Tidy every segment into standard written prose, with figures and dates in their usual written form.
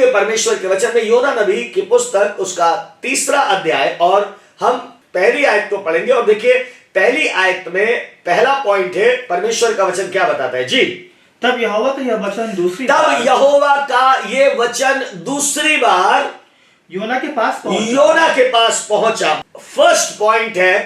पढ़ेंगे परमेश्वर के वचन में योना नबी की पुस्तक उसका 3 अध्याय, और हम पहली आयत को पढ़ेंगे। और देखिए पहली आयत में पहला पॉइंट है, परमेश्वर का वचन क्या बताता है जी। तब यहोवा का यह वचन यहोवा का ये वचन दूसरी बार योना के पास पहुंचा। फर्स्ट पॉइंट है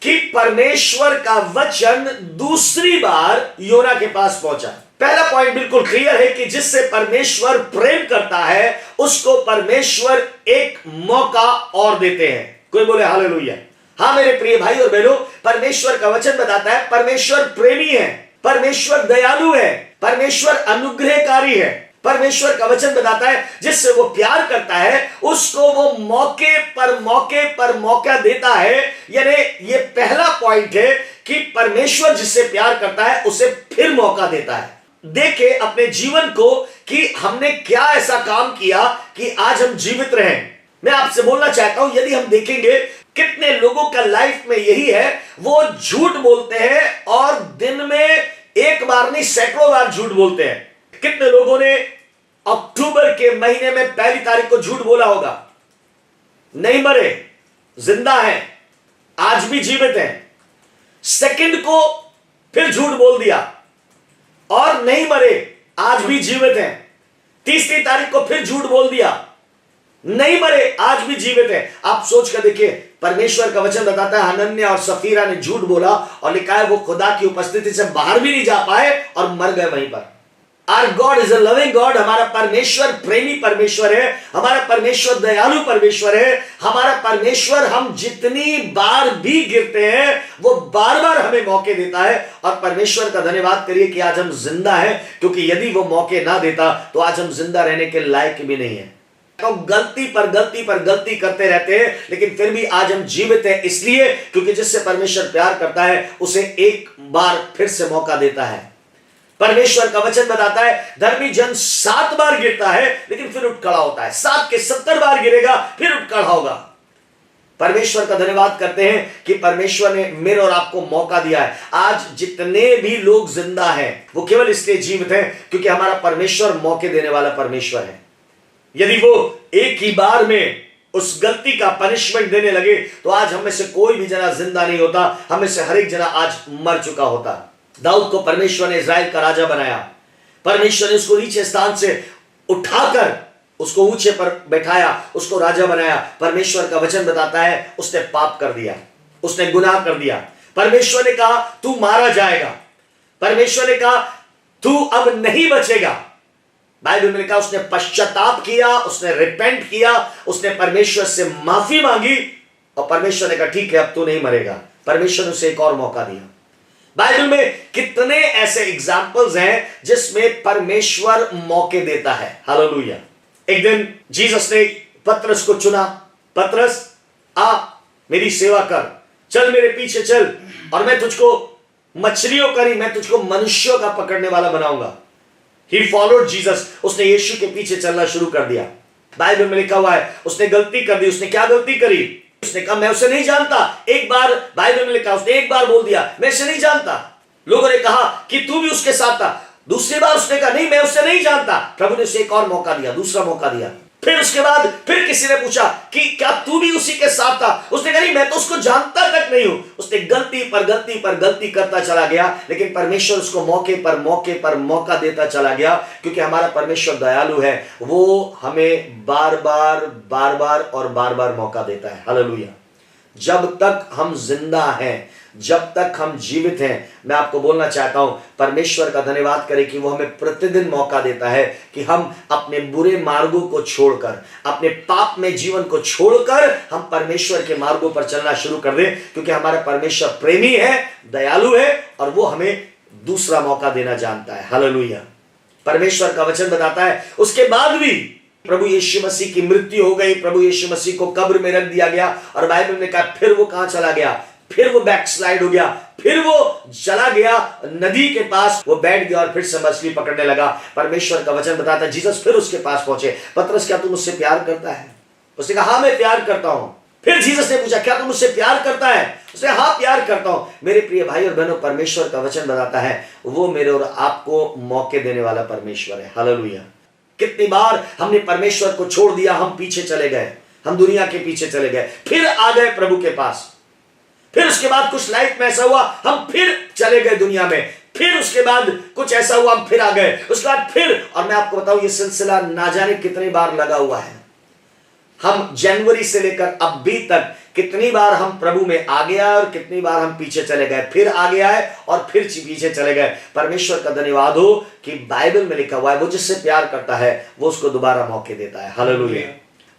कि परमेश्वर का वचन दूसरी बार योना के पास पहुंचा। पहला पॉइंट बिल्कुल क्लियर है कि जिससे परमेश्वर प्रेम करता है उसको परमेश्वर एक मौका और देते हैं। कोई बोले हालेलुया। हाँ मेरे प्रिय भाई और बहनों, परमेश्वर का वचन बताता है परमेश्वर प्रेमी है, परमेश्वर दयालु है, परमेश्वर अनुग्रहकारी है। परमेश्वर का वचन बताता है जिससे वो प्यार करता है उसको वो मौके पर मौका देता है। यानी ये पहला पॉइंट है कि परमेश्वर जिससे प्यार करता है उसे फिर मौका देता है। देखे अपने जीवन को कि हमने क्या ऐसा काम किया कि आज हम जीवित रहें। मैं आपसे बोलना चाहता हूं, यदि हम देखेंगे कितने लोगों का लाइफ में यही है, वो झूठ बोलते हैं और दिन में एक बार नहीं सैकड़ों बार झूठ बोलते हैं। कितने लोगों ने अक्टूबर के महीने में 1 तारीख को झूठ बोला होगा, नहीं मरे, जिंदा हैं, आज भी जीवित हैं। सेकंड को फिर झूठ बोल दिया और नहीं मरे, आज भी जीवित हैं। 3 तारीख को फिर झूठ बोल दिया, नहीं मरे, आज भी जीवित है। आप सोच कर देखिए, परमेश्वर का वचन बताता है हनन्याह और सफीरा ने झूठ बोला और लिखा है वो खुदा की उपस्थिति से बाहर भी नहीं जा पाए और मर गए वहीं पर। Our God is a loving God। हमारा परमेश्वर प्रेमी परमेश्वर है, हमारा परमेश्वर दयालु परमेश्वर है। हमारा परमेश्वर हम जितनी बार भी गिरते हैं वो बार बार हमें मौके देता है। और परमेश्वर का धन्यवाद करिए कि आज हम जिंदा हैं, क्योंकि यदि वो मौके ना देता तो आज हम जिंदा रहने के लायक भी नहीं है। तो गलती पर गलती करते रहते हैं, लेकिन फिर भी आज हम जीवित हैं इसलिए क्योंकि जिससे परमेश्वर प्यार करता है उसे एक बार फिर से मौका देता है। परमेश्वर का वचन बताता है धर्मी जन 7 बार गिरता है लेकिन फिर उठ खड़ा होता है, 7 के 70 बार गिरेगा फिर उठ खड़ा होगा। परमेश्वर का धन्यवाद करते हैं कि परमेश्वर ने मेरे और आपको मौका दिया है। आज जितने भी लोग जिंदा हैं वो केवल इसलिए जीवित हैं क्योंकि हमारा परमेश्वर मौके देने वाला परमेश्वर है। यदि वो एक ही बार में उस गलती का पनिशमेंट देने लगे तो आज हमें से कोई भी जना जिंदा नहीं होता, हमें से हर एक जना आज मर चुका होता। दाऊद को परमेश्वर ने इज़राइल का राजा बनाया, परमेश्वर ने उसको नीचे स्थान से उठाकर उसको ऊंचे पर बैठाया, उसको राजा बनाया। परमेश्वर का वचन बताता है उसने पाप कर दिया, उसने गुनाह कर दिया। परमेश्वर ने कहा तू मारा जाएगा, परमेश्वर ने कहा तू अब नहीं बचेगा। बाइबल में लिखा उसने पश्चाताप किया, उसने रिपेंट किया, उसने परमेश्वर से माफी मांगी और परमेश्वर ने कहा ठीक है अब तू नहीं मरेगा। परमेश्वर ने उसे एक और मौका दिया। बाइबल में कितने ऐसे एग्जाम्पल्स हैं जिसमें परमेश्वर मौके देता है। हालेलुया। एक दिन जीसस ने पतरस को चुना, पतरस आ मेरी सेवा कर, चल मेरे पीछे चल और मैं तुझको मछलियों का नहीं, मैं तुझको मनुष्यों का पकड़ने वाला बनाऊंगा। He followed Jesus। उसने यीशु के पीछे चलना शुरू कर दिया। बाइबल में लिखा हुआ है उसने गलती कर दी। उसने क्या गलती करी? उसने कहा मैं उसे नहीं जानता। एक बार बाइबल में लिखा उसने एक बार बोल दिया मैं उसे नहीं जानता। लोगों ने कहा कि तू भी उसके साथ था। दूसरी बार उसने कहा नहीं मैं उसे नहीं जानता। प्रभु ने उसे एक और मौका दिया, दूसरा मौका दिया। फिर उसके बाद फिर किसी ने पूछा कि क्या तू भी उसी के साथ था? उसने कहा नहीं मैं तो उसको जानता तक नहीं हूं। उसने गलती पर गलती करता चला गया, लेकिन परमेश्वर उसको मौके पर मौका देता चला गया क्योंकि हमारा परमेश्वर दयालु है। वो हमें बार बार मौका देता है। हालेलुया। जब तक हम जिंदा हैं, जब तक हम जीवित हैं, मैं आपको बोलना चाहता हूं परमेश्वर का धन्यवाद करें कि वो हमें प्रतिदिन मौका देता है कि हम अपने बुरे मार्गों को छोड़कर, अपने पाप में जीवन को छोड़कर हम परमेश्वर के मार्गों पर चलना शुरू कर दें, क्योंकि हमारा परमेश्वर प्रेमी है, दयालु है और वो हमें दूसरा मौका देना जानता है। हालेलुया। परमेश्वर का वचन बताता है उसके बाद भी प्रभु यीशु मसीह की मृत्यु हो गई, प्रभु यीशु मसीह को कब्र में रख दिया गया और बाइबल में कहा फिर वो कहां चला गया? फिर वो बैकस्लाइड हो गया, फिर वो चला गया नदी के पास, वो बैठ गया और फिर से मछली पकड़ने लगा। परमेश्वर का वचन बताता है जीसस फिर उसके पास पहुंचे। पतरस क्या तू मुझसे प्यार करता है? उसने कहा हाँ मैं प्यार करता हूं। फिर जीसस ने पूछा क्या तू मुझसे प्यार करता है? उसने हाँ प्यार करता हूं। मेरे प्रिय भाई और बहनों, परमेश्वर का वचन बताता है वो मेरे और आपको मौके देने वाला परमेश्वर है। हालेलुया। कितनी बार हमने परमेश्वर को छोड़ दिया, हम पीछे चले गए, हम दुनिया के पीछे चले गए, फिर आ गए प्रभु के पास, फिर उसके बाद कुछ लाइफ में ऐसा हुआ हम फिर चले गए दुनिया में, फिर उसके बाद कुछ ऐसा हुआ हम फिर आ गए, उसके बाद फिर। और मैं आपको बताऊं ये सिलसिला ना जाने कितनी बार लगा हुआ है। हम जनवरी से लेकर अभी तक कितनी बार हम प्रभु में आ गया और कितनी बार हम पीछे चले गए, फिर आ गया है और फिर पीछे चले गए। परमेश्वर का धन्यवाद हो कि बाइबल में लिखा हुआ है वो जिससे प्यार करता है वो उसको दोबारा मौके देता है। हालेलुया।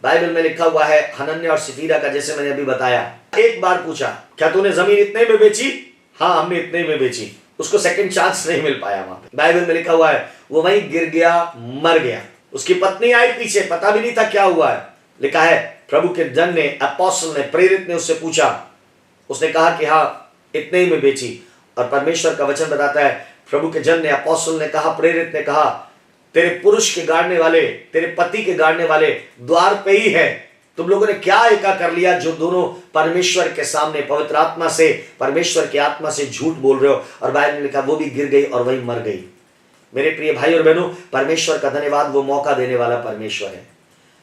बाइबल में लिखा हुआ है हनन्याह और सफीरा का, जैसे मैंने अभी बताया, एक बार पूछा क्या तूने जमीन इतने में बेची? हाँ हमने इतने में बेची। उसको सेकंड चांस नहीं मिल पाया वहां पे। बाइबल में लिखा हुआ है वो वहीं गिर गया, मर गया। उसकी पत्नी आई पीछे, पता भी नहीं था क्या हुआ है। लिखा है प्रभु के जन ने, अपोस्टल ने, प्रेरित ने उससे पूछा, उसने कहा कि हाँ इतने ही में बेची। और परमेश्वर का वचन बताता है प्रभु के जन ने, अपोस्टल ने कहा, प्रेरित ने कहा, तेरे पुरुष के गाड़ने वाले, तेरे पति के गाड़ने वाले द्वार पे ही है। तुम लोगों ने क्या एका कर लिया जो दोनों परमेश्वर के सामने पवित्र आत्मा से, परमेश्वर की आत्मा से झूठ बोल रहे हो। और बाइबल में लिखा वो भी गिर गई और वहीं मर गई। मेरे प्रिय भाई और बहनों, परमेश्वर का धन्यवाद, वो मौका देने वाला परमेश्वर है।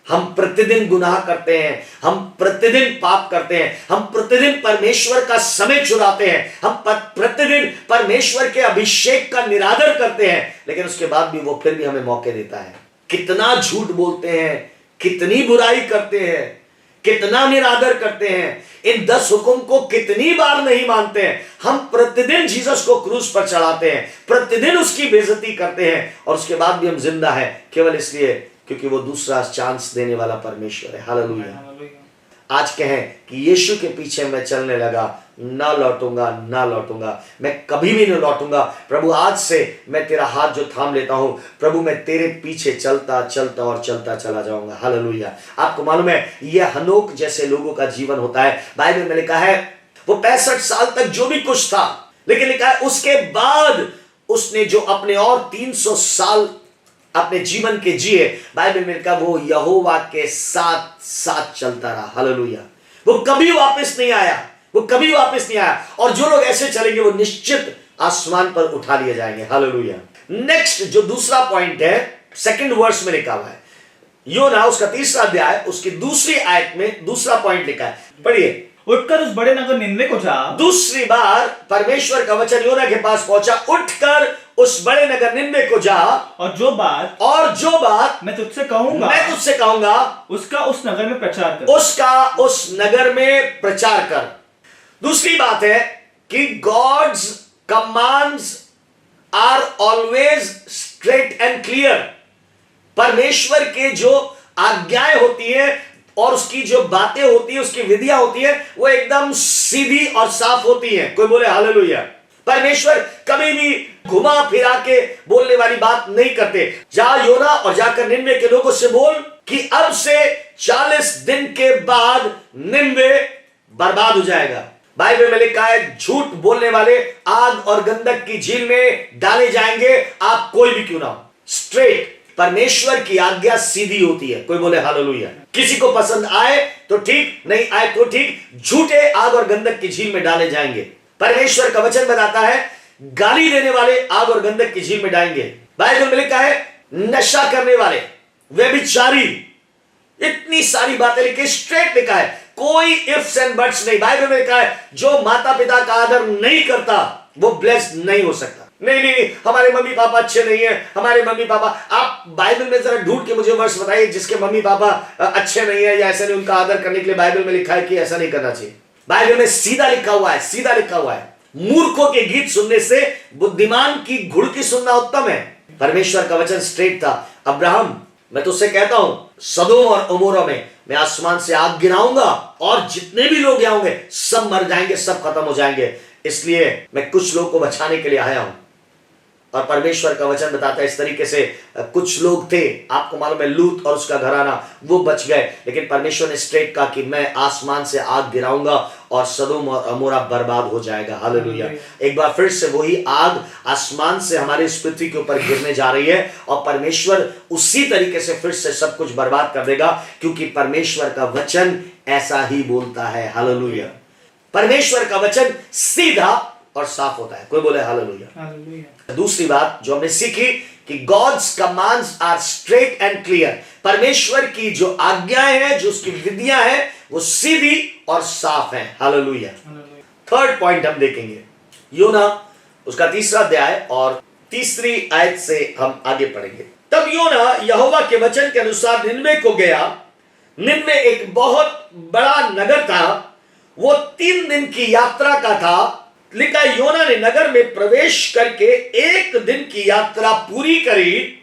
हम प्रतिदिन गुनाह करते हैं, हम प्रतिदिन पाप करते हैं, हम प्रतिदिन परमेश्वर का समय चुराते हैं, हम प्रतिदिन परमेश्वर के अभिषेक का निरादर करते हैं, लेकिन उसके बाद भी वो फिर भी हमें मौके देता है। कितना झूठ बोलते हैं, कितनी बुराई करते हैं, कितना निरादर करते हैं, इन 10 हुक्म को कितनी बार नहीं मानते हैं। हम प्रतिदिन जीसस को क्रूस पर चढ़ाते हैं, प्रतिदिन उसकी बेइज्जती करते हैं, और उसके बाद भी हम जिंदा हैं केवल इसलिए क्योंकि वो दूसरा चांस देने वाला परमेश्वर है। हालेलुया। आज कहें कि यीशु के पीछे मैं चलने लगा, ना लौटूंगा, ना लौटूंगा, मैं कभी भी नहीं लौटूंगा। प्रभु आज से मैं तेरा हाथ जो थाम लेता हूं, प्रभु मैं तेरे पीछे चलता चलता और चलता चला जाऊंगा। हालेलुया। आपको मालूम है यह हनोक जैसे लोगों का जीवन होता है। बाइबल में लिखा है वो 65 साल तक जो भी कुछ था, लेकिन लिखा है उसके बाद उसने जो अपने और 300 साल अपने जीवन के जिए, बाइबल में लिखा वो यहोवा के साथ साथ चलता रहा। हालेलुया। वो कभी वापस नहीं आया, वो कभी वापस नहीं आया। और जो लोग ऐसे चलेंगे वो निश्चित आसमान पर उठा लिए जाएंगे। हालेलुया। नेक्स्ट जो दूसरा पॉइंट है, सेकंड वर्स में लिखा हुआ है, योना उसका 3रा अध्याय उसकी दूसरी आयत में दूसरा पॉइंट लिखा है, पढ़िए। उठकर उस बड़े नगर निनवे को जा। दूसरी बार परमेश्वर का वचन योना के पास पहुंचा, उठकर उस बड़े नगर निनवे को जा, और जो बात मैं तुझसे कहूंगा उसका उस नगर में प्रचार कर। उसका उस नगर में प्रचार कर। दूसरी बात है कि God's commands are always straight and clear. परमेश्वर के जो आज्ञाएं होती है और उसकी जो बातें होती है, उसकी विधियां होती है, वो एकदम सीधी और साफ होती है। कोई बोले हालेलुया। परमेश्वर कभी भी घुमा फिरा के बोलने वाली बात नहीं करते। जा योना और जाकर निनवे के लोगों से बोल कि अब से 40 दिन के बाद निनवे बर्बाद हो जाएगा। बाइबल में लिखा है झूठ बोलने वाले आग और गंधक की झील में डाले जाएंगे, आप कोई भी क्यों ना हो। स्ट्रेट, परमेश्वर की आज्ञा सीधी होती है। कोई बोले हालेलुया। किसी को पसंद आए तो ठीक, नहीं आए तो ठीक, झूठे आग और गंधक की झील में डाले जाएंगे। परमेश्वर का वचन बताता है गाली देने वाले आग और गंधक की झील में डालेंगे। बाइबल में लिखा है नशा करने वाले, व्यभिचारी, इतनी सारी बातें लिखी, स्ट्रेट लिखा है, कोई इफ्स एंड बट्स नहीं। बाइबल में लिखा है जो माता पिता का आदर नहीं करता वो ब्लेस्ड नहीं हो सकता। नहीं, हमारे मम्मी पापा अच्छे नहीं है, हमारे मम्मी पापा, आप बाइबल में जरा ढूंढ के मुझे वर्ष बताइए जिसके मम्मी पापा अच्छे नहीं है या ऐसे नहीं, उनका आदर करने के लिए बाइबल में लिखा है कि ऐसा नहीं करना चाहिए। बाइबल में सीधा लिखा हुआ है, सीधा लिखा हुआ है, मूर्खों के गीत सुनने से बुद्धिमान की घुड़की सुनना उत्तम है। परमेश्वर का वचन स्ट्रेट था। अब्राहम, मैं तुझसे कहता हूं सदोम और अमोरा में मैं आसमान से आग गिराऊंगा और जितने भी लोग आएंगे सब मर जाएंगे, सब खत्म हो जाएंगे। इसलिए मैं कुछ लोग को बचाने के लिए आया हूं। और परमेश्वर का वचन बताता है इस तरीके से कुछ लोग थे, आपको मालूम है लूत और उसका घराना, वो बच गए, लेकिन परमेश्वर ने स्ट्रेट कहा कि मैं आसमान से आग गिराऊंगा और सदोम और अमोरा बर्बाद हो जाएगा। हालेलुया। एक बार फिर से वही आग आसमान से हमारे इस पृथ्वी के ऊपर गिरने जा रही है और परमेश्वर उसी तरीके से फिर से सब कुछ बर्बाद कर देगा, क्योंकि परमेश्वर का वचन ऐसा ही बोलता है। हालेलुया। परमेश्वर का वचन सीधा और साफ होता है। कोई बोले हालेलुया। दूसरी बात जो हमने सीखी कि God's commands are straight and clear. परमेश्वर की जो आज्ञाएं हैं, जो उसकी विधियां हैं, वो सीधी और साफ हैं। हालेलुया। थर्ड पॉइंट हम देखेंगे, योना उसका 3रा अध्याय और 3री आयत से हम आगे पढ़ेंगे। तब योना यहोवा के वचन के अनुसार निनवे को गया। निनवे एक बहुत बड़ा नगर था, वो 3 दिन की यात्रा का था। लिखा योना ने नगर में प्रवेश करके 1 दिन की यात्रा पूरी करी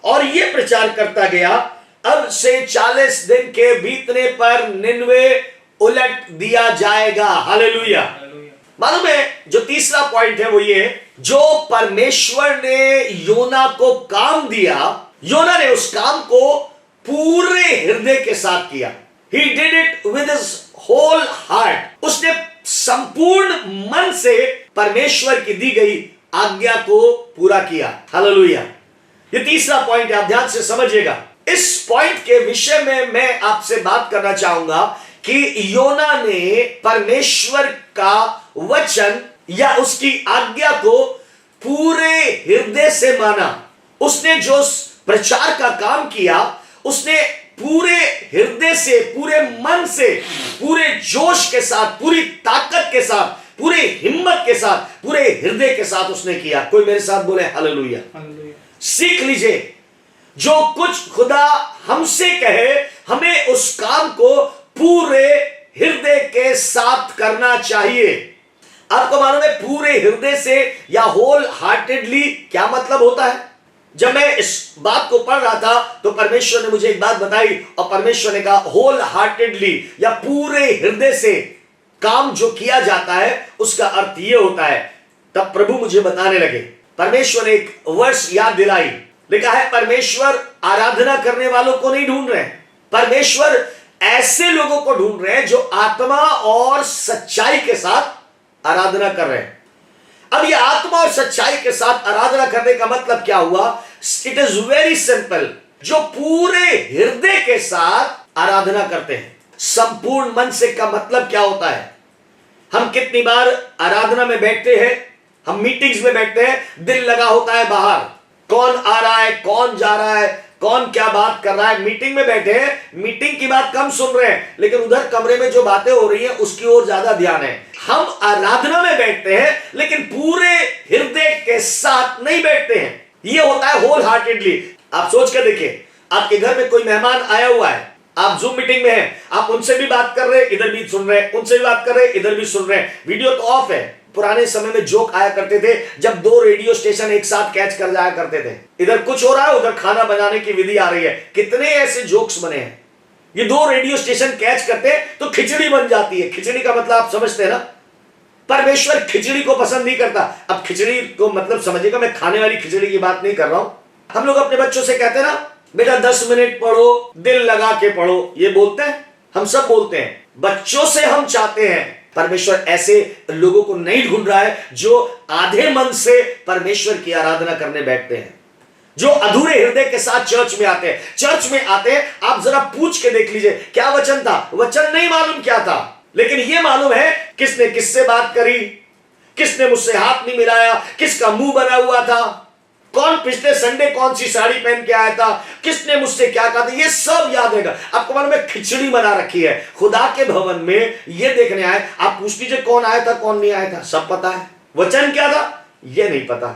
और यह प्रचार करता गया, अब से 40 दिन के बीतने पर निनवे उलट दिया जाएगा। हालेलुया। मालूम है, जो 3रा पॉइंट है वो ये, जो परमेश्वर ने योना को काम दिया, योना ने उस काम को पूरे हृदय के साथ किया। He did it with his whole heart. उसने संपूर्ण मन से परमेश्वर की दी गई आज्ञा को पूरा किया। हालेलुया। ये 3रा पॉइंट है, आप ध्यान से समझिएगा। इस पॉइंट के विषय में मैं आपसे बात करना चाहूंगा कि योना ने परमेश्वर का वचन या उसकी आज्ञा को पूरे हृदय से माना। उसने जो प्रचार का काम किया, उसने पूरे हृदय से, पूरे मन से, पूरे जोश के साथ, पूरी ताकत के साथ, पूरे हिम्मत के साथ, पूरे हृदय के साथ उसने किया। कोई मेरे साथ बोले हालेलुया। सीख लीजिए, जो कुछ खुदा हमसे कहे, हमें उस काम को पूरे हृदय के साथ करना चाहिए। आपको मालूम है पूरे हृदय से या होल हार्टेडली क्या मतलब होता है? जब मैं इस बात को पढ़ रहा था तो परमेश्वर ने मुझे एक बात बताई और परमेश्वर ने कहा होल हार्टेडली या पूरे हृदय से काम जो किया जाता है उसका अर्थ यह होता है। तब प्रभु मुझे बताने लगे, परमेश्वर ने एक वर्ष याद दिलाई। लिखा है परमेश्वर आराधना करने वालों को नहीं ढूंढ रहे हैं, परमेश्वर ऐसे लोगों को ढूंढ रहे हैं जो आत्मा और सच्चाई के साथ आराधना कर रहे हैं। अब ये आत्मा और सच्चाई के साथ आराधना करने का मतलब क्या हुआ? इट इज वेरी सिंपल, जो पूरे हृदय के साथ आराधना करते हैं। संपूर्ण मन से का मतलब क्या होता है? हम कितनी बार आराधना में बैठते हैं, हम मीटिंग्स में बैठते हैं, दिल लगा होता है बाहर, कौन आ रहा है, कौन जा रहा है, कौन क्या बात कर रहा है। मीटिंग में बैठे हैं, मीटिंग की बात कम सुन रहे हैं, लेकिन उधर कमरे में जो बातें हो रही हैं उसकी ओर ज्यादा ध्यान है। हम आराधना में बैठते हैं लेकिन पूरे हृदय के साथ नहीं बैठते हैं। यह होता है होल हार्टेडली। आप सोच कर देखिए, आपके घर में कोई मेहमान आया हुआ है, आप जूम मीटिंग में हैं, आप उनसे भी बात कर रहे हैं, इधर भी सुन रहे हैं, उनसे भी बात कर रहे हैं, इधर भी सुन रहे हैं, वीडियो तो ऑफ है। पुराने समय में जोक आया करते थे जब 2 रेडियो स्टेशन एक साथ कैच कर जाया करते थे, इधर कुछ हो रहा है, उधर खाना बनाने की विधि आ रही है। कितने ऐसे जोक्स बने हैं। ये 2 रेडियो स्टेशन कैच करते हैं तो खिचड़ी बन जाती है। खिचड़ी का मतलब आप समझते हैं ना? परमेश्वर खिचड़ी को पसंद नहीं करता। अब खिचड़ी को मतलब समझिएगा, मैं खाने वाली खिचड़ी की बात नहीं कर रहा हूं। हम लोग अपने बच्चों से कहते हैं ना, बेटा 10 मिनट पढ़ो, दिल लगा के पढ़ो, ये बोलते हैं, हम सब बोलते हैं। बच्चों से हम चाहते हैं। परमेश्वर ऐसे लोगों को नहीं ढूंढ रहा है जो आधे मन से परमेश्वर की आराधना करने बैठते हैं, जो अधूरे हृदय के साथ चर्च में आते हैं। चर्च में आते हैं, आप जरा पूछ के देख लीजिए क्या वचन था। वचन नहीं मालूम क्या था, लेकिन यह मालूम है किसने किससे बात करी, किसने मुझसे हाथ नहीं मिलाया, किसका मुंह बना हुआ था, कौन पिछले संडे कौन सी साड़ी पहन के आया था, किसने मुझसे क्या कहा था, ये सब याद रहेगा। आपको मालूम है खिचड़ी बना रखी है खुदा के भवन में, ये देखने आए। आप पूछ लीजिए कौन आया था कौन नहीं आया था, सब पता है। वचन क्या था ये नहीं पता।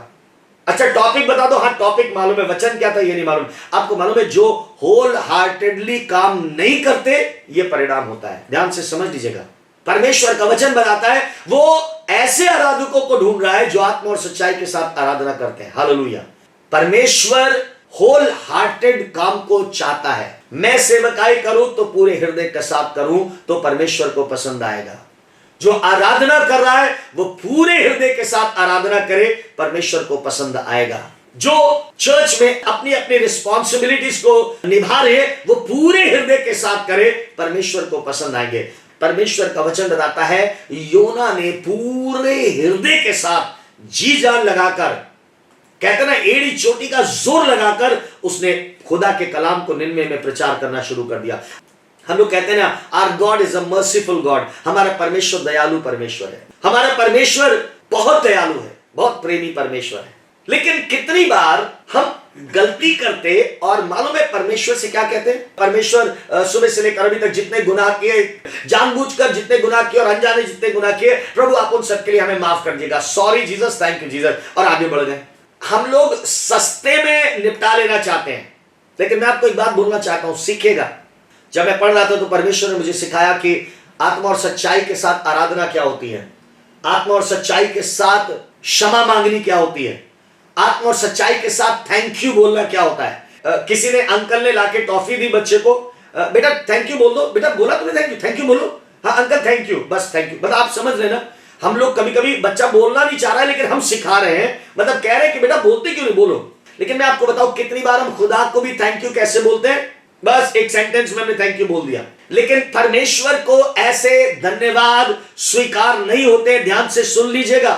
अच्छा टॉपिक बता दो, हाँ टॉपिक मालूम है, वचन क्या था ये नहीं मालूम। आपको मालूम है जो होल हार्टेडली काम नहीं करते ये परिणाम होता है। ध्यान से समझ लीजिएगा। परमेश्वर का वचन बताता है वो ऐसे आराधकों को ढूंढ रहा है जो आत्मा और सच्चाई के साथ आराधना करते हैं। हालेलुया। परमेश्वर होल हार्टेड काम को चाहता है। मैं सेवकाई करूं तो पूरे हृदय के साथ करूं तो परमेश्वर को पसंद आएगा। जो आराधना कर रहा है वो पूरे हृदय के साथ आराधना करे, परमेश्वर को पसंद आएगा। जो चर्च में अपनी अपनी रिस्पॉन्सिबिलिटीज को निभा रहे वो पूरे हृदय के साथ करे, परमेश्वर को पसंद आएंगे। परमेश्वर का वचन बताता है योना ने पूरे हृदय के साथ जी जान लगाकर, कहते ना एड़ी चोटी का जोर लगाकर उसने खुदा के कलाम को निन्वे में प्रचार करना शुरू कर दिया। हम लोग कहते हैं ना our God is a merciful God. हमारा परमेश्वर दयालु परमेश्वर है। हमारा परमेश्वर बहुत दयालु है, बहुत प्रेमी परमेश्वर है। लेकिन कितनी बार हम गलती करते और मालूम है परमेश्वर से क्या कहते हैं? परमेश्वर सुबह से लेकर अभी तक जितने गुनाह किए, जानबूझकर जितने गुनाह किए और अनजाने जितने गुनाह किए, प्रभु आप उन सबके लिए हमें माफ कर दीजिएगा। Sorry Jesus, thank you Jesus, और आगे बढ़ गए। हम लोग सस्ते में निपटा लेना चाहते हैं, लेकिन मैं आपको एक बात बोलना चाहता हूं, सीखेगा। जब मैं पढ़ रहा था तो परमेश्वर ने मुझे सिखाया कि आत्मा और सच्चाई के साथ आराधना क्या होती है, आत्मा और सच्चाई के साथ क्षमा मांगनी क्या होती है, आत्मा और सच्चाई के साथ थैंक यू बोलना क्या होता है। किसी ने, अंकल ने लाके टॉफी दी बच्चे को, बेटा थैंक यू बोल दो, बेटा बोला तुमने थैंक यू बोलो, हाँ अंकल थैंक यू, बस थैंक यू। मतलब आप समझ रहे ना, हम लोग कभी कभी बच्चा बोलना नहीं चाह रहा है लेकिन हम सिखा रहे हैं, मतलब कह रहे हैं कि बेटा बोलते क्यों नहीं, बोलो। लेकिन मैं आपको बताऊं कितनी बार हम खुदा को भी थैंक यू कैसे बोलते हैं, बस एक सेंटेंस में हमने थैंक यू बोल दिया। लेकिन परमेश्वर को ऐसे धन्यवाद स्वीकार नहीं होते। ध्यान से सुन लीजिएगा,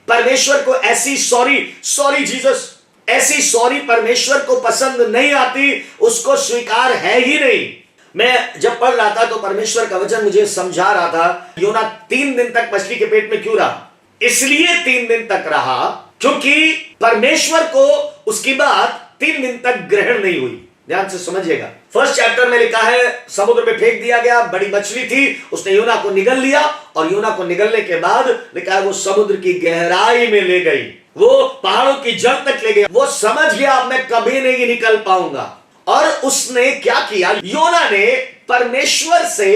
परमेश्वर को ऐसी सॉरी जीसस, ऐसी सॉरी परमेश्वर को पसंद नहीं आती, उसको स्वीकार है ही नहीं। मैं जब पढ़ रहा था तो परमेश्वर का वचन मुझे समझा रहा था, योना 3 दिन तक मछली के पेट में क्यों रहा? इसलिए 3 दिन तक रहा क्योंकि परमेश्वर को उसकी बात 3 दिन तक ग्रहण नहीं हुई। ध्यान से समझिएगा, फर्स्ट चैप्टर में लिखा है समुद्र में फेंक दिया गया, बड़ी मछली थी, उसने योना को निगल लिया, और योना को निगलने के बाद लिखा है वो समुद्र की गहराई में ले गई, वो पहाड़ों की जड़ तक ले गया। वो समझ गया अब मैं कभी नहीं निकल पाऊंगा, और उसने क्या किया, योना ने परमेश्वर से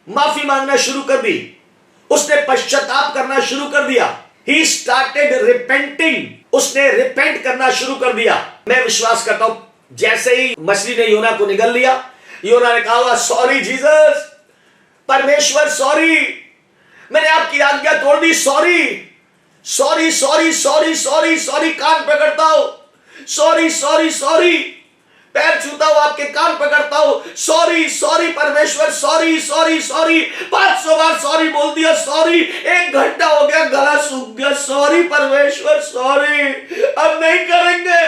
माफी मांगना शुरू कर दी, उसने पश्चाताप करना शुरू कर दिया। He started repenting, उसने रिपेंट करना शुरू कर दिया। मैं विश्वास करता हूं जैसे ही मछली ने योना को निगल लिया, योना ने कहा सॉरी जीसस, परमेश्वर सॉरी, मैंने आपकी आज्ञा तोड़ दी, sorry sorry sorry sorry sorry sorry, कान पकड़ता हूं, सॉरी सॉरी सॉरी, पैर छूता हूं, आपके कान पकड़ता हूं, सॉरी सॉरी परमेश्वर, सॉरी सॉरी सॉरी, 500 बार सॉरी बोल दिया, सॉरी, 1 घंटा हो गया, गला सूख गया, सॉरी परमेश्वर सॉरी, अब नहीं करेंगे।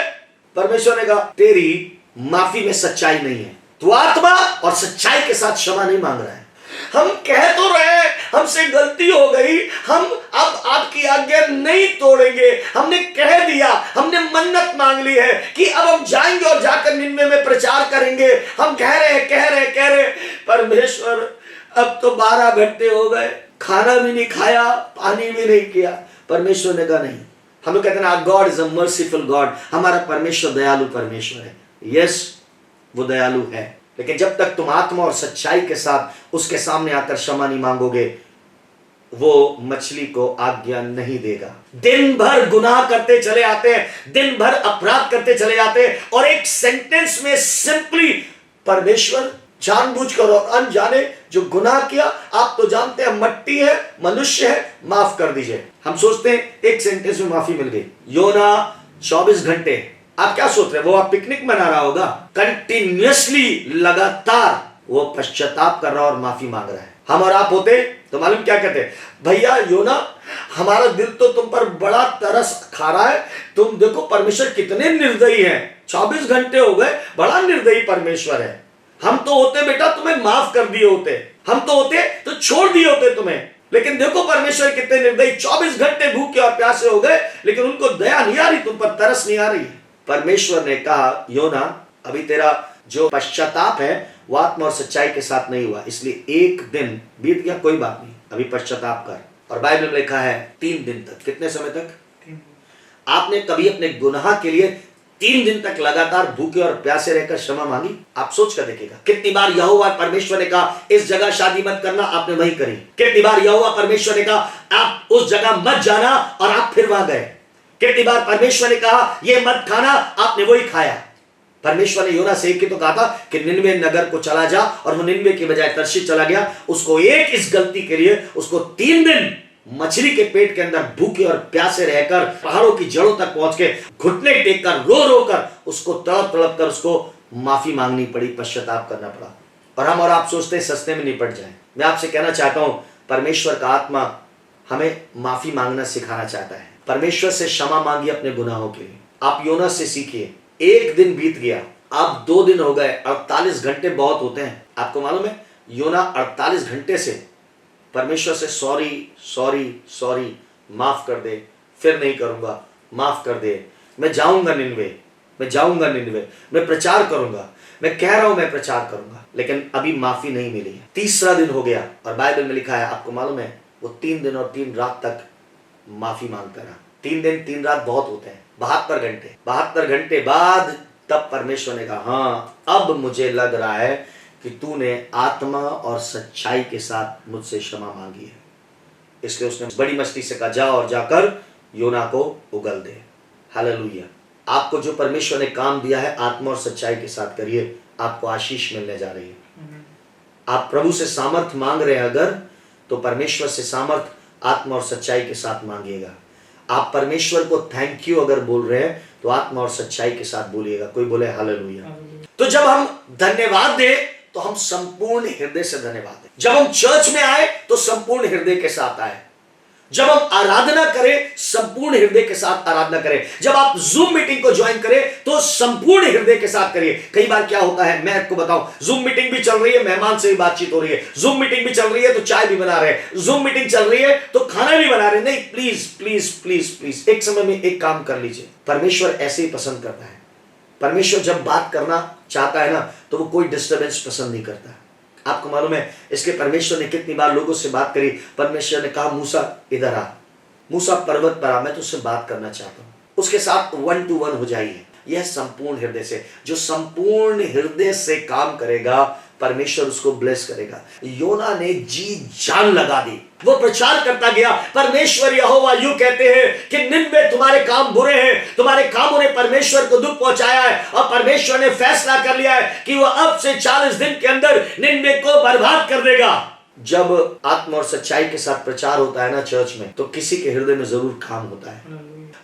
परमेश्वर ने कहा तेरी माफी में सच्चाई नहीं है, तू आत्मा और सच्चाई के साथ क्षमा नहीं मांग रहा है। हम कह तो रहे हमसे गलती हो गई, हम अब आपकी आज्ञा नहीं तोड़ेंगे, हमने कह दिया, हमने मन्नत मांग ली है कि अब हम जाएंगे और जाकर निन्वे में प्रचार करेंगे, हम कह रहे परमेश्वर अब तो 12 घंटे हो गए, खाना भी नहीं खाया, पानी भी नहीं किया। परमेश्वर ने कहा नहीं, हम लोग कहते हैं God is a merciful God, हमारा परमेश्वर दयालु परमेश्वर है। यस वो दयालु है, लेकिन जब तक तुम आत्मा और सच्चाई के साथ उसके सामने आकर क्षमा नहीं मांगोगे, वो मछली को आज्ञा नहीं देगा। दिन भर गुनाह करते चले आते हैं, दिन भर अपराध करते चले आते हैं, और एक सेंटेंस में सिंपली परमेश्वर जानबूझकर और अनजाने जो गुनाह किया, आप तो जानते हैं मट्टी है, मनुष्य है, माफ कर दीजिए। हम सोचते हैं एक सेंटेंस में माफी मिल गई। योना 24 घंटे, आप क्या सोच रहे हैं, वो आप पिकनिक मना रहा होगा, कंटिन्यूअसली लगातार वो पश्चाताप कर रहा और माफी मांग रहा है। हम और आप होते तो मालूम क्या कहते, भैया योना हमारा दिल तो तुम पर बड़ा तरस खा रहा है, तुम देखो परमेश्वर कितने निर्दयी हैं, 24 घंटे हो गए, बड़ा निर्दयी परमेश्वर है। हम तो होते बेटा तुम्हें माफ कर दिए होते, हम तो होते तो छोड़ दिए होते तुम्हें, लेकिन देखो परमेश्वर कितने निर्दयी, 24 घंटे भूखे और प्यासे हो गए, लेकिन उनको दया नहीं आ रही, तुम पर तरस नहीं आ रही। परमेश्वर ने कहा योना अभी तेरा जो पश्चाताप है वो आत्मा और सच्चाई के साथ नहीं हुआ, इसलिए 1 दिन बीत गया, कोई बात नहीं, अभी पश्चाताप कर। और बाइबल में लिखा है 3 दिन तक। कितने समय तक? आपने कभी अपने गुनाह के लिए 3 दिन तक लगातार भूखे और प्यासे रहकर क्षमा मांगी? आप सोच कर देखिएगा, कितनी बार यहोवा परमेश्वर ने कहा इस जगह शादी मत करना, आपने वही करी। कितनी बार यहोवा परमेश्वर ने कहा आप उस जगह मत जाना, और आप फिर वहां गए। कितनी बार परमेश्वर ने कहा ये मत खाना, आपने वही खाया। परमेश्वर ने योना से एक ही तो कहा था कि निन्वे नगर को चला जा, और वो निन्वे की बजाय तर्शीश चला गया। उसको एक इस गलती के लिए उसको 3 दिन मछली के पेट के अंदर भूखे और प्यासे रहकर पहाड़ों की जड़ों तक पहुंच के घुटने टेक कर रो रो कर उसको तड़प तड़प कर उसको माफी मांगनी पड़ी, पश्चाताप करना पड़ा। और हम और आप सोचते हैं सस्ते में निपट जाए। मैं आपसे कहना चाहता हूं परमेश्वर का आत्मा हमें माफी मांगना सिखाना चाहता है। परमेश्वर से क्षमा मांगिए अपने गुनाहों के लिए। आप योना से सीखिए। 1 दिन बीत गया, अब 2 दिन हो गए, 48 घंटे बहुत होते हैं। आपको मालूम है योना 48 घंटे से परमेश्वर से सॉरी सॉरी सॉरी, माफ कर दे, फिर नहीं करूंगा, माफ कर दे, मैं जाऊंगा निन्वे, मैं जाऊंगा निनवे, मैं प्रचार करूंगा, मैं कह रहा हूं मैं प्रचार करूंगा, लेकिन अभी माफी नहीं मिली है। तीसरा दिन हो गया और बाइबल में लिखा है, आपको मालूम है, वो 3 दिन और 3 रात तक माफी मांगता रहा। 3 दिन 3 रात बहुत होते हैं, 72 घंटे बाद तब परमेश्वर ने कहा, हाँ अब मुझे लग रहा है कि तूने आत्मा और सच्चाई के साथ मुझसे क्षमा मांगी है। इसलिए उसने बड़ी मस्ती से कहा, जा और जाकर योना को उगल दे। हालेलुया। आपको जो परमेश्वर ने काम दिया है आत्मा और सच्चाई के साथ करिए, आपको आशीष मिलने जा रही है। आप प्रभु से सामर्थ मांग रहे हैं अगर, तो परमेश्वर से सामर्थ आत्मा और सच्चाई के साथ मांगिएगा। आप परमेश्वर को थैंक यू अगर बोल रहे हैं तो आत्मा और सच्चाई के साथ बोलिएगा। कोई बोले हालेलुया। तो जब हम धन्यवाद दें तो हम संपूर्ण हृदय से धन्यवाद दें। जब हम चर्च में आए तो संपूर्ण हृदय के साथ आए। जब हम आराधना करें संपूर्ण हृदय के साथ आराधना करें। जब आप जूम मीटिंग को ज्वाइन करें तो संपूर्ण हृदय के साथ करिए। कई बार क्या होता है, मैं आपको बताऊं, जूम मीटिंग भी चल रही है, मेहमान से भी बातचीत हो रही है, जूम मीटिंग भी चल रही है तो चाय भी बना रहे हैं, जूम मीटिंग चल रही है तो खाना भी बना रहे हैं। नहीं, प्लीज प्लीज प्लीज प्लीज एक समय में एक काम कर लीजिए। परमेश्वर ऐसे ही पसंद करता है। परमेश्वर जब बात करना चाहता है ना तो वो कोई डिस्टर्बेंस पसंद नहीं करता। आपको मालूम है, इसके परमेश्वर ने कितनी बार लोगों से बात करी। परमेश्वर ने कहा, मूसा इधर आ, मूसा पर्वत पर आ, मैं तुझसे बात करना चाहता हूं। उसके साथ 1 to 1 हो जाइए। यह संपूर्ण हृदय से, जो संपूर्ण हृदय से काम करेगा परमेश्वर उसको ब्लेस करेगा। योना ने जी जान लगा दी, वो प्रचार करता गया। परमेश्वर यहोवा यूं कहते हैं कि निन्वे तुम्हारे काम बुरे हैं, तुम्हारे कामों ने परमेश्वर को दुख पहुंचाया है और परमेश्वर ने फैसला कर लिया है कि वह अब से 40 दिन के अंदर निन्वे को बर्बाद कर देगा। जब आत्मा और सच्चाई के साथ प्रचार होता है ना चर्च में, तो किसी के हृदय में जरूर काम होता है।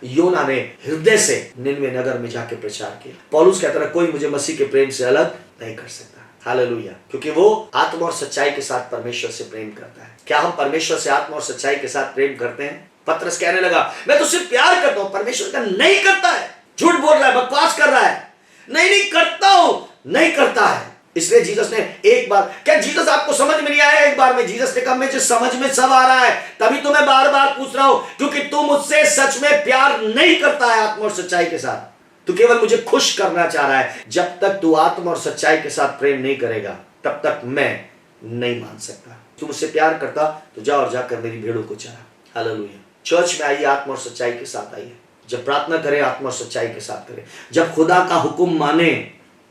योना ने हृदय से निन्वे नगर में जाके प्रचार किया। पौलुस कहता है, कोई मुझे मसीह के प्रेम से अलग नहीं कर सकता। हालेलुया। क्योंकि वो आत्मा और सच्चाई के साथ परमेश्वर से प्रेम करता है। क्या हम परमेश्वर से आत्मा और सच्चाई के साथ प्रेम करते हैं? पतरस कहने लगा, मैं तुझसे प्यार करता हूं। परमेश्वर का नहीं करता है, झूठ बोल रहा है, बकवास कर रहा है। नहीं करता हूं, नहीं करता है। इसलिए जीसस ने एक बार, क्या जीसस आपको समझ में नहीं आया? एक बार में जीसस ने कहा, मुझे समझ में सब आ रहा है, तभी तो मैं बार बार पूछ रहा हूं, क्योंकि तू मुझसे सच में प्यार नहीं करता है आत्मा और सच्चाई के साथ। तू केवल मुझे खुश करना चाह रहा है। जब तक तू आत्मा और सच्चाई के साथ प्रेम नहीं करेगा तब तक मैं नहीं मान सकता। तू मुझसे प्यार करता तो जा और जाकर मेरी भेड़ों को चरा। हालेलुया। चर्च में आइए, आत्मा और सच्चाई के साथ आइए। जब प्रार्थना करें आत्मा और सच्चाई के साथ करें। जब खुदा का हुक्म माने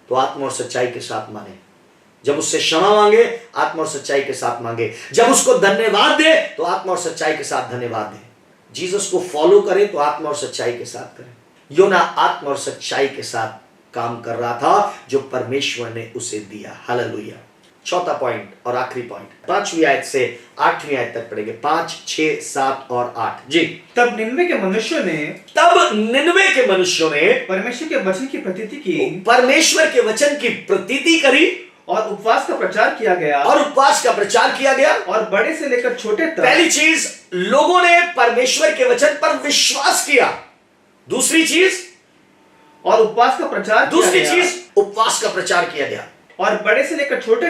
तो आत्मा और सच्चाई के साथ माने। जब उससे क्षमा मांगे आत्मा और सच्चाई के साथ मांगे। जब उसको धन्यवाद दे तो आत्मा और सच्चाई के साथ धन्यवाद दे। जीसस को फॉलो करें तो आत्मा और सच्चाई के साथ करें। योना आत्मा और सच्चाई के साथ काम कर रहा था जो परमेश्वर ने उसे दिया। हालेलुया। चौथा पॉइंट और आखिरी पॉइंट 5वीं आयत से 8वीं आयत तक पढ़ेंगे। 5, 6, 7 और 8 जी। तब निन्वे के मनुष्यों ने परमेश्वर के वचन की प्रतीति की, परमेश्वर के वचन की प्रतीति करी और उपवास का प्रचार किया गया और बड़े से लेकर छोटे तक। पहली चीज, लोगों ने परमेश्वर के वचन पर विश्वास किया। दूसरी चीज, और उपवास का प्रचार उपवास का प्रचार किया गया। और बड़े से लेकर छोटे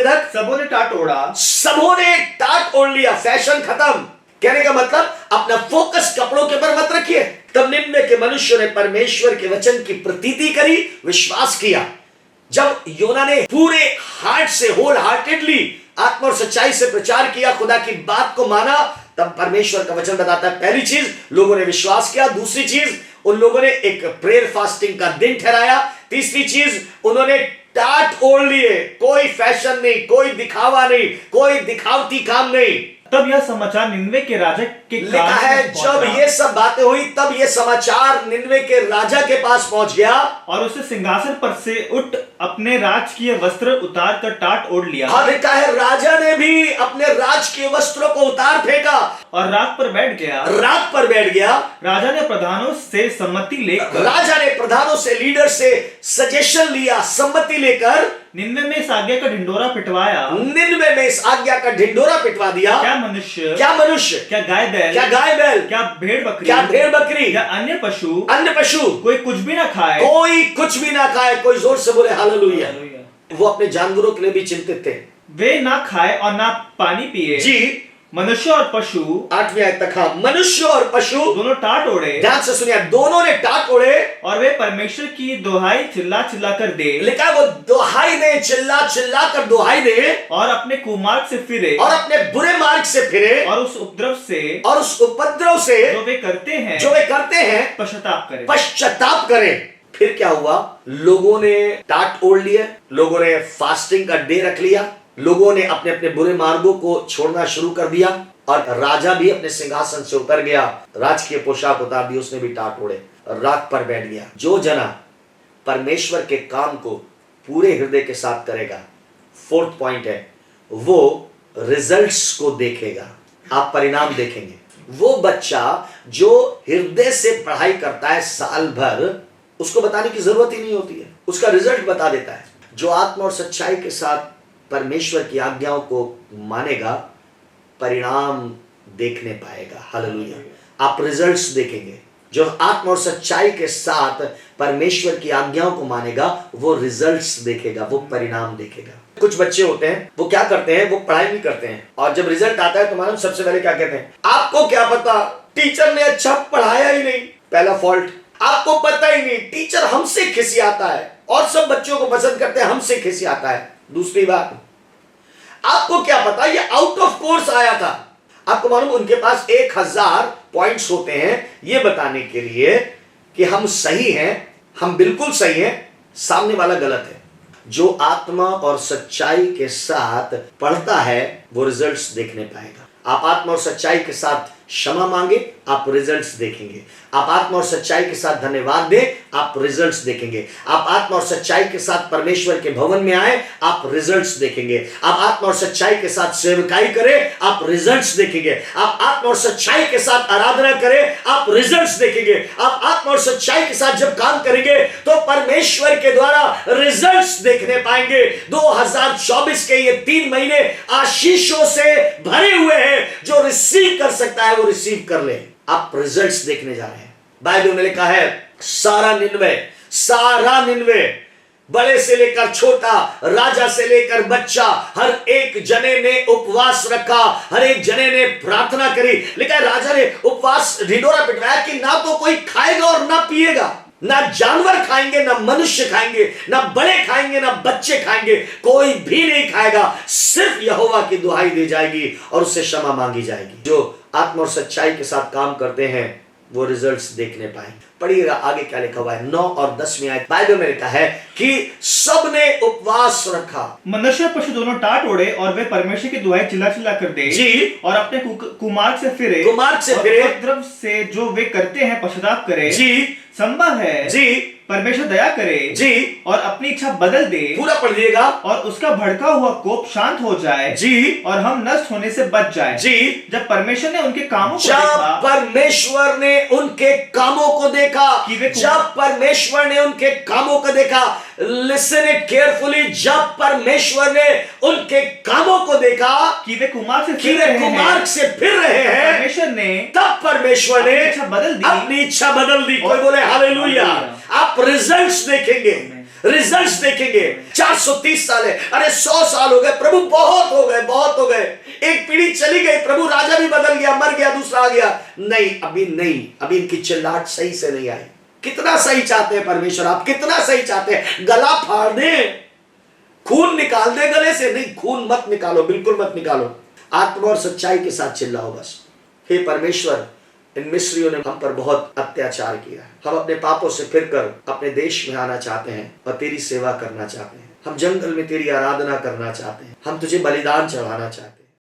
तक सबों ने टाट ओढ़ लिया। फैशन खत्म। कहने का मतलब अपना फोकस कपड़ों के ऊपर मत रखिए। तब निन्वे के मनुष्यों ने परमेश्वर के वचन की प्रतीति करी, विश्वास किया। जब योना ने पूरे हार्ट से, होल हार्टेडली आत्मा और सच्चाई से प्रचार किया, खुदा की बात को माना, तब परमेश्वर का वचन बताता है, पहली चीज लोगों ने विश्वास किया। दूसरी चीज, उन लोगों ने एक प्रेयर फास्टिंग का दिन ठहराया। तीसरी चीज, उन्होंने टाट ओढ़ लिए। कोई फैशन नहीं, कोई दिखावा नहीं, कोई दिखावटी काम नहीं। तब यह समाचार निन्वे के राजा के लिखा है, जब ये सब बातें हुई तब ये समाचार निन्वे के राजा के पास पहुंच गया और उसने सिंहासन पर से उठ अपने राजकीय वस्त्र उतार कर टाट ओढ़ लिया। और लिखा है, राजा ने भी अपने राजकीय वस्त्रों को उतार फेंका और रात पर बैठ गया। राजा ने प्रधानों से सम्मति लीडर से सजेशन लिया, सम्मति लेकर निन्वे में इस आज्ञा का ढिंडोरा पिटवा दिया। क्या मनुष्य, क्या गाय बैल, क्या भेड़ बकरी, या अन्य पशु कोई कुछ भी ना खाए। कोई जोर से बोले हालेलुया। वो अपने जानवरों के लिए भी चिंतित थे। वे ना खाए और ना पानी पिए जी, मनुष्य और पशु, 8वीं आयत तक, हाँ, मनुष्य और पशु दोनों टाट ओढ़े, ध्यान से सुनिए, दोनों ने टाट ओढ़े और वे परमेश्वर की दुहाई चिल्ला चिल्ला कर दे, लिखा है वो दुहाई दे, चिल्ला चिल्ला कर दुहाई दे, और अपने कुमार्ग से फिरे, और अपने बुरे मार्ग से फिरे, और उस उपद्रव से जो वे करते हैं पश्चाताप करें। फिर क्या हुआ? लोगों ने टाट ओढ़ लिया, लोगों ने फास्टिंग का डे रख लिया, लोगों ने अपने अपने बुरे मार्गों को छोड़ना शुरू कर दिया, और राजा भी अपने सिंहासन से उतर गया, राजकीय पोशाक उतार दी, उसने भी टाट ओढ़े, राख पर बैठ गया। जो जना परमेश्वर के काम को पूरे हृदय के साथ करेगा, 4th पॉइंट है, वो रिजल्ट्स को देखेगा। आप परिणाम देखेंगे। वो बच्चा जो हृदय से पढ़ाई करता है साल भर, उसको बताने की जरूरत ही नहीं होती है, उसका रिजल्ट बता देता है। जो आत्मा और सच्चाई के साथ परमेश्वर की आज्ञाओं को मानेगा, परिणाम देखने पाएगा। हालेलुया। आप रिजल्ट्स देखेंगे। जो आत्मा और सच्चाई के साथ परमेश्वर की आज्ञाओं को मानेगा, वो रिजल्ट्स देखेगा, वो परिणाम देखेगा। कुछ बच्चे होते हैं, वो क्या करते हैं, वो पढ़ाई नहीं करते हैं, और जब रिजल्ट आता है तो मालूम सबसे पहले क्या कहते हैं? आपको क्या पता, टीचर ने अच्छा पढ़ाया ही नहीं। पहला फॉल्ट, आपको पता ही नहीं, टीचर हमसे खिसियाता है, और सब बच्चों को पसंद करते हैं, हमसे खिसियाता है। दूसरी बात, आपको क्या पता, ये आउट ऑफ कोर्स आया था। आपको मालूम उनके पास 1000 पॉइंट्स होते हैं ये बताने के लिए कि हम सही हैं, हम बिल्कुल सही हैं, सामने वाला गलत है। जो आत्मा और सच्चाई के साथ पढ़ता है वो रिजल्ट्स देखने पाएगा। आप आत्मा और सच्चाई के साथ क्षमा मांगे, आप रिजल्ट्स देखेंगे। आप आत्मा और सच्चाई के साथ धन्यवाद दें, आप रिजल्ट्स देखेंगे। आप आत्मा और सच्चाई के साथ परमेश्वर के भवन में आए, आप रिजल्ट्स देखेंगे। आप आत्मा और सच्चाई के साथ सेवकाई करें, आप रिजल्ट्स देखेंगे। आप आत्मा और सच्चाई के साथ आराधना करें, आप रिजल्ट्स देखेंगे। आप आत्मा और सच्चाई के साथ जब काम करेंगे तो परमेश्वर के द्वारा रिजल्ट्स देखने पाएंगे। 2024 के ये 3 महीने आशीषों से भरे हुए हैं। जो रिसीव कर सकता है वो रिसीव कर ले। आप रिजल्ट्स देखने जा रहे हैं। बाइबल में लिखा है, सारा निन्वे, बड़े से लेकर छोटा, राजा से लेकर बच्चा, हर एक जने ने उपवास रखा, हर एक जने ने प्रार्थना करी। लिखा है राजा ने उपवास ढिंढोरा पिटवाया कि ना तो कोई खाएगा और ना पिएगा, ना जानवर खाएंगे, ना मनुष्य खाएंगे, ना बड़े खाएंगे, ना बच्चे खाएंगे, कोई भी नहीं खाएगा। सिर्फ यहोवा की दुहाई दी जाएगी और उससे क्षमा मांगी जाएगी। जो आत्मा और सच्चाई के साथ काम करते हैं वो रिजल्ट्स देखने पाएंगे। पढ़िएगा आगे क्या लिखा हुआ है, 9 और 10वीं आयत बाइबल में लिखा है कि सबने उपवास रखा। मनुष्य और पशु दोनों टाट ओढ़े और वे परमेश्वर की दुहाई चिल्ला चिल्ला कर दे जी, और अपने कुमार्ग से फिरे, उपद्रव से जो वे करते हैं पश्चाताप करे जी। संभव है जी, परमेश्वर दया करे जी, और अपनी इच्छा बदल दे। पूरा पढ़ लीजिएगा। और उसका भड़का हुआ कोप शांत हो जाए जी, और हम नष्ट होने से बच जाए जी। जब परमेश्वर ने उनके कामों को देखा, परमेश्वर ने उनके कामों को देखा, जब परमेश्वर ने उनके कामों को देखा, लिसन इट केयरफुली, जब परमेश्वर ने उनके कामों को देखा कि वे कुमार्ग से फिर रहे हैं, परमेश्वर ने, तब परमेश्वर ने अपनी इच्छा बदल दी। कोई बोले हालेलुया। आप रिजल्ट्स देखेंगे, रिजल्ट्स देखेंगे। 430 साल है, अरे 100 साल हो गए प्रभु, बहुत हो गए। एक पीढ़ी चली गई प्रभु, राजा भी बदल गया, मर गया, दूसरा आ गया। नहीं, अभी इनकी चिल्लाहट सही से नहीं आई। कितना सही चाहते हैं परमेश्वर, आप कितना सही चाहते हैं? गला फाड़ दे, खून निकाल दे गले से, नहीं, खून मत निकालो, बिल्कुल मत निकालो। आत्मा और सच्चाई के साथ चिल्लाओ बस। हे परमेश्वर, इन मिस्रियों ने हम पर बहुत अत्याचार किया है। हम अपने पापों से फिरकर अपने देश में आना चाहते हैं और तेरी सेवा करना चाहते हैं। हम जंगल में तेरी आराधना करना चाहते हैं। हम तुझे बलिदान चढ़ाना चाहते हैं।